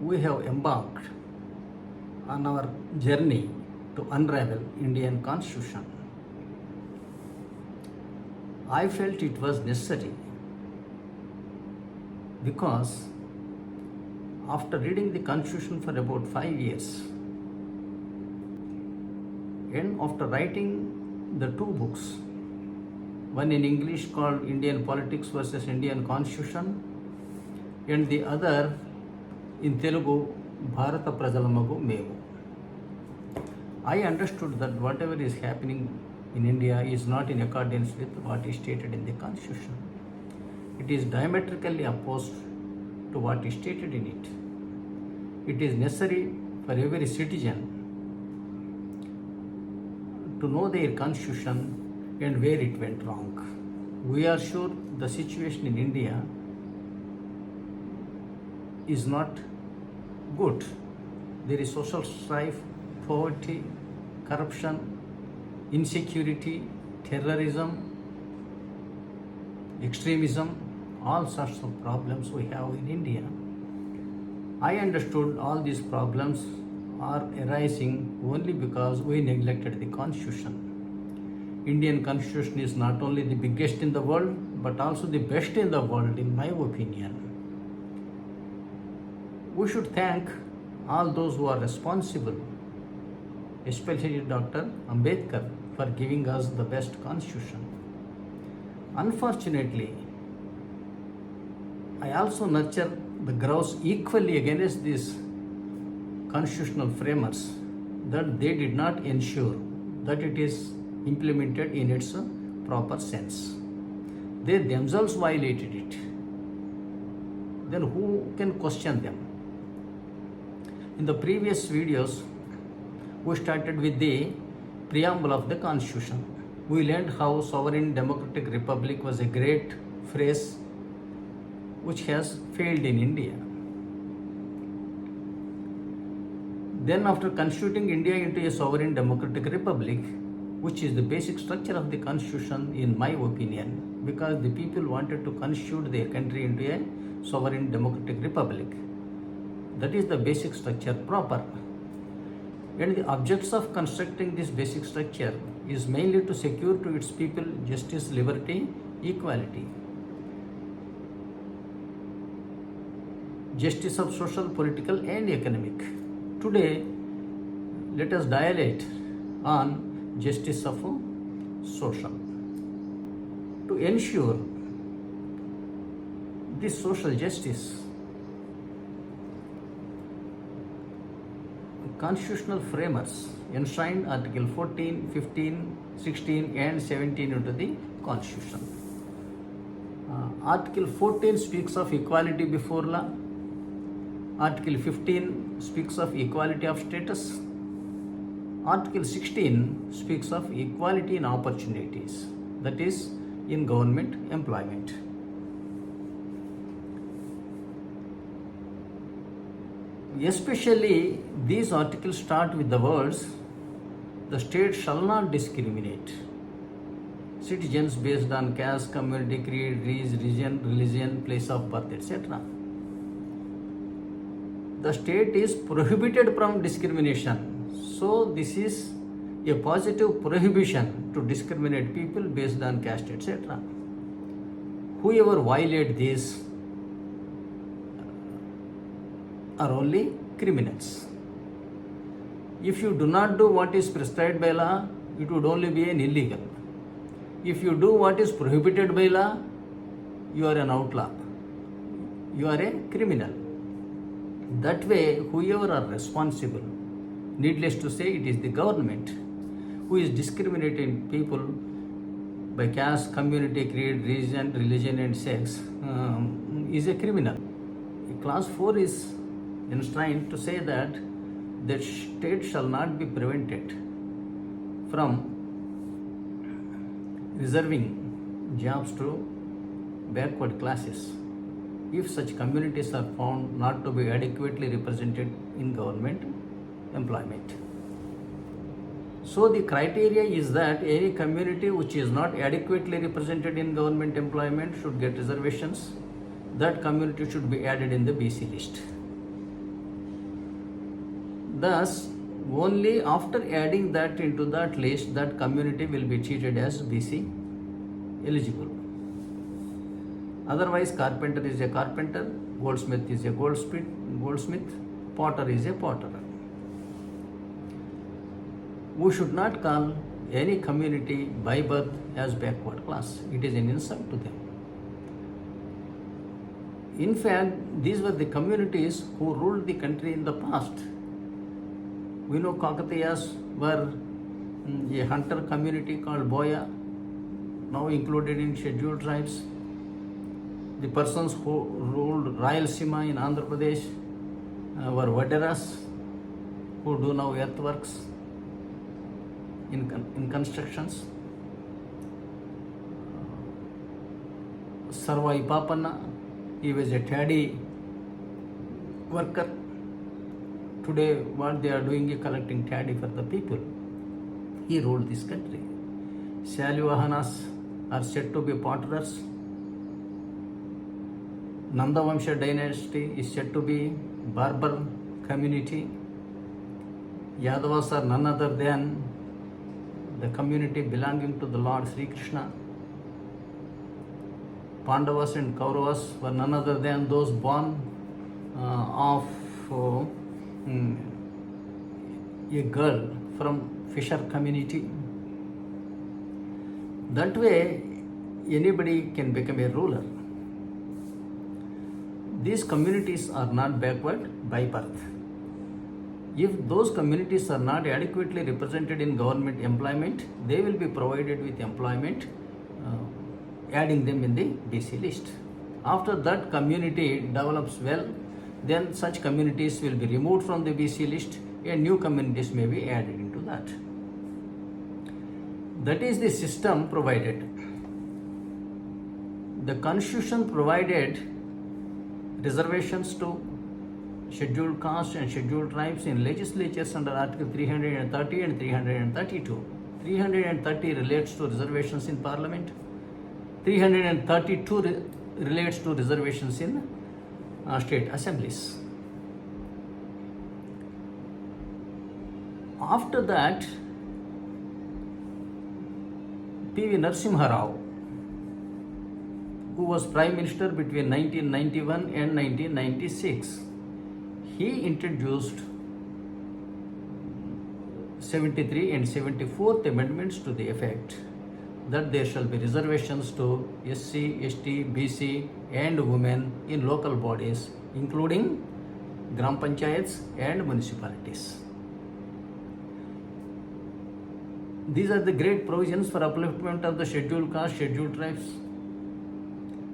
we have embarked on our journey to unravel Indian Constitution. I felt it was necessary because after reading the Constitution for about 5 years and after writing the two books, one in English called Indian Politics versus Indian Constitution and the other in Telugu, Bharata Prajalamagu Mevu. I understood that whatever is happening in India is not in accordance with what is stated in the Constitution. It is diametrically opposed to what is stated in it. It is necessary for every citizen to know their Constitution and where it went wrong. We are sure the situation in India is not good. There is social strife, poverty, corruption, insecurity, terrorism, extremism, all sorts of problems we have in India. I understood all these problems are arising only because we neglected the Constitution. Indian Constitution is not only the biggest in the world but also the best in the world in my opinion. We should thank all those who are responsible, especially Dr. Ambedkar, for giving us the best Constitution. Unfortunately, I also nurture the grouse equally against these constitutional framers that they did not ensure that it is implemented in its proper sense. They themselves violated it. Then who can question them? In the previous videos, we started with the Preamble of the Constitution. We learned how sovereign democratic republic was a great phrase which has failed in India. Then after constituting India into a sovereign democratic republic, which is the basic structure of the Constitution in my opinion, because the people wanted to constitute their country into a sovereign democratic republic. That is the basic structure proper. And the objects of constructing this basic structure is mainly to secure to its people justice, liberty, equality. Justice of social, political and economic. Today, let us dilate on justice of social. To ensure this social justice, constitutional framers enshrined Article 14, 15, 16 and 17 into the Constitution. Article 14 speaks of equality before law. Article 15 speaks of equality of status. Article 16 speaks of equality in opportunities, that is, in government employment. Especially, these articles start with the words, the state shall not discriminate citizens based on caste, community, creed, race, religion, place of birth, etc. The state is prohibited from discrimination. So this is a positive prohibition to discriminate people based on caste, etc. Whoever violate this are only criminals. If you do not do what is prescribed by law, it would only be an illegal. If you do what is prohibited by law, you are an outlaw. You are a criminal. That way, whoever are responsible, needless to say, it is the government who is discriminating people by caste, community, creed, religion and sex, is a criminal. Clause 4 is enshrined to say that the state shall not be prevented from reserving jobs to backward classes if such communities are found not to be adequately represented in government employment. So the criteria is that any community which is not adequately represented in government employment should get reservations. That community should be added in the BC list. Thus, only after adding that into that list, that community will be treated as BC eligible. Otherwise, carpenter is a carpenter, goldsmith is a goldsmith, potter is a potter. We should not call any community by birth as backward class. It is an insult to them. In fact, these were the communities who ruled the country in the past. We know Kakatiyas were a hunter community called Boya, now included in scheduled tribes. The persons who ruled Rayalaseema in Andhra Pradesh were Vaderas, who do now earthworks in constructions. Sarvai Papanna, he was a taddy worker. Today, what they are doing is collecting taddy for the people. He ruled this country. Shalyavahanas are said to be potterers. Nandavamsha dynasty is said to be barber community. Yadavas are none other than the community belonging to the Lord Sri Krishna. Pandavas and Kauravas were none other than those born of a girl from fisher community. That way, anybody can become a ruler. These communities are not backward by birth. If those communities are not adequately represented in government employment, they will be provided with employment, adding them in the BC list. After that community develops well, then such communities will be removed from the BC list and new communities may be added into that. That is the system provided. The Constitution provided reservations to scheduled castes and scheduled tribes in legislatures under Article 330 and 332. 330 relates to reservations in Parliament. 332 relates to reservations in state assemblies. After that, P.V. Narasimha Rao, who was Prime Minister between 1991 and 1996, he introduced 73 and 74th amendments to the effect that there shall be reservations to SC, ST, BC and women in local bodies, including Gram Panchayats and municipalities. These are the great provisions for upliftment of the scheduled caste, scheduled tribes.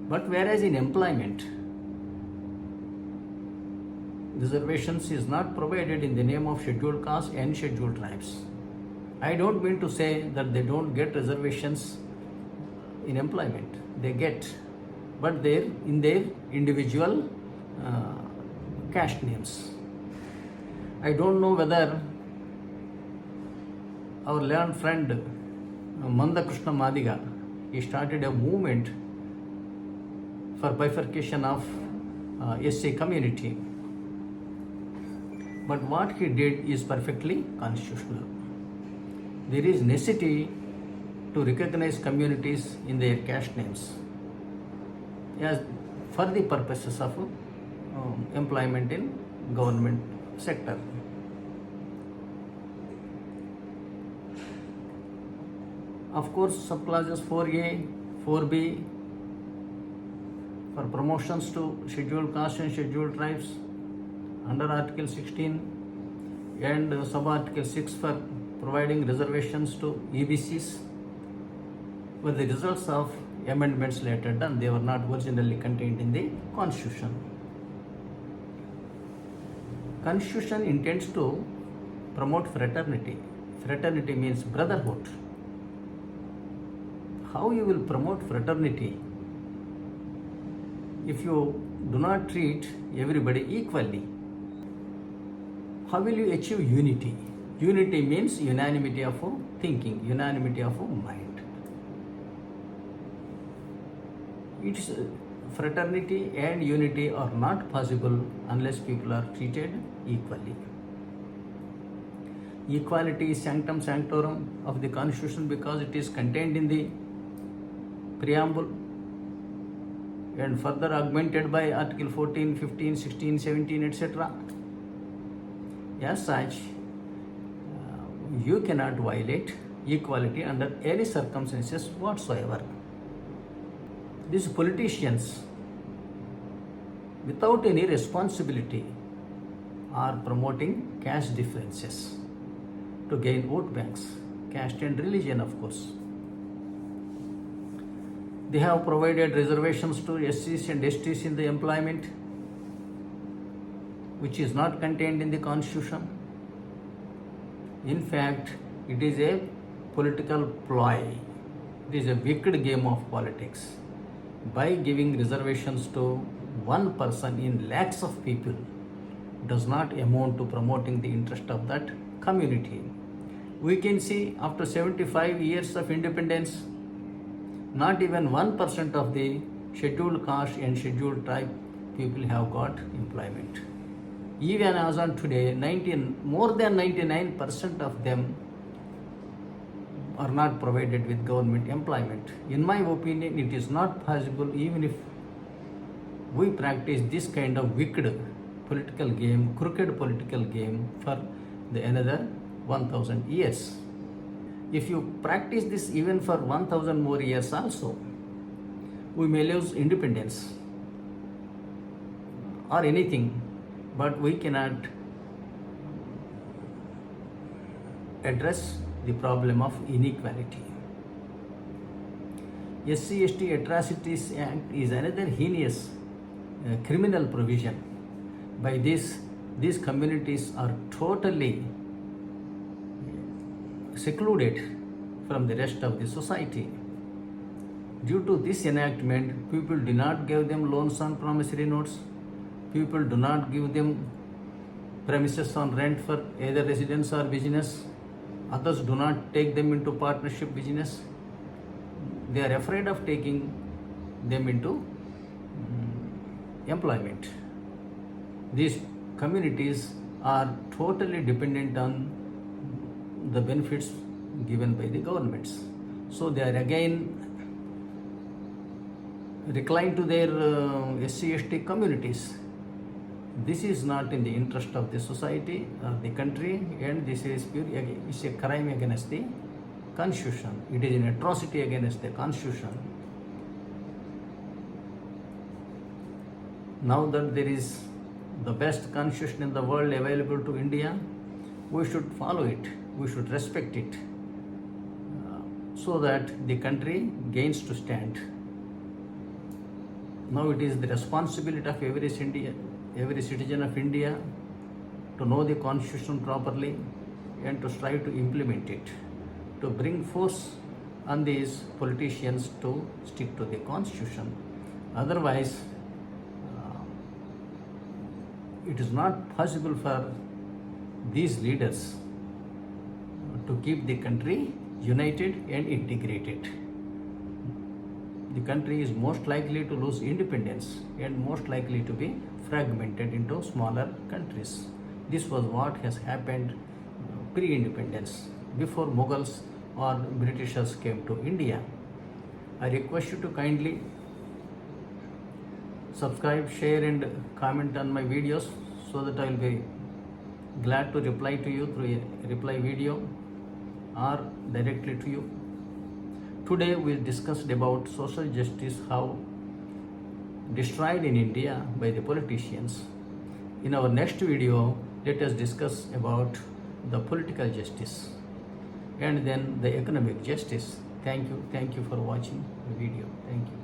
But whereas in employment, reservations is not provided in the name of scheduled caste and scheduled tribes. I don't mean to say that they don't get reservations in employment. They get, but they're in their individual caste names. I don't know whether our learned friend Mandakrishna Madiga, he started a movement for bifurcation of SC community. But what he did is perfectly constitutional. There is necessity to recognize communities in their caste names as for the purposes of employment in government sector. Of course, subclauses 4A, 4B for promotions to scheduled caste and scheduled tribes under Article 16 and sub-Article 6 for providing reservations to EBCs were the results of amendments later done. They were not originally contained in the Constitution. Constitution intends to promote fraternity. Fraternity means brotherhood. How you will promote fraternity if you do not treat everybody equally? How will you achieve unity? Unity means unanimity of thinking, unanimity of mind. It's fraternity and unity are not possible unless people are treated equally. Equality is sanctum sanctorum of the Constitution because it is contained in the Preamble and further augmented by Article 14, 15, 16, 17, etc. As such, you cannot violate equality under any circumstances whatsoever. These politicians, without any responsibility, are promoting caste differences to gain vote banks, caste and religion, of course. They have provided reservations to SCs and STs in the employment, which is not contained in the Constitution. In fact, it is a political ploy. It is a wicked game of politics. By giving reservations to one person in lakhs of people does not amount to promoting the interest of that community. We can see after 75 years of independence, not even 1% of the scheduled caste and scheduled tribe people have got employment. Even as on today, more than 99% of them are not provided with government employment. In my opinion, it is not possible even if we practice this kind of wicked political game, crooked political game for another 1000 years. If you practice this even for 1000 more years also, we may lose independence or anything, but we cannot address the problem of inequality. SC/ST Atrocities Act is another heinous criminal provision. By this, these communities are totally secluded from the rest of the society. Due to this enactment, people do not give them loans on promissory notes. People do not give them premises on rent for either residence or business. Others do not take them into partnership business. They are afraid of taking them into employment. These communities are totally dependent on the benefits given by the governments. So they are again reclined to their SC/ST communities. This is not in the interest of the society or the country, and this is it's a crime against the Constitution. It is an atrocity against the Constitution. Now that there is the best Constitution in the world available to India, we should follow it, we should respect it, so that the country gains to stand. Now it is the responsibility of every citizen of India to know the Constitution properly and to strive to implement it, to bring force on these politicians to stick to the Constitution. Otherwise, it is not possible for these leaders to keep the country united and integrated. The country is most likely to lose independence and most likely to be fragmented into smaller countries. This was what has happened pre-independence, before Mughals or Britishers came to India. I request you to kindly subscribe, share and comment on my videos so that I will be glad to reply to you through a reply video or directly to you. Today we discussed about social justice, how destroyed in India by the politicians. In our next video, let us discuss about the political justice and then the economic justice. Thank you for watching the video. Thank you.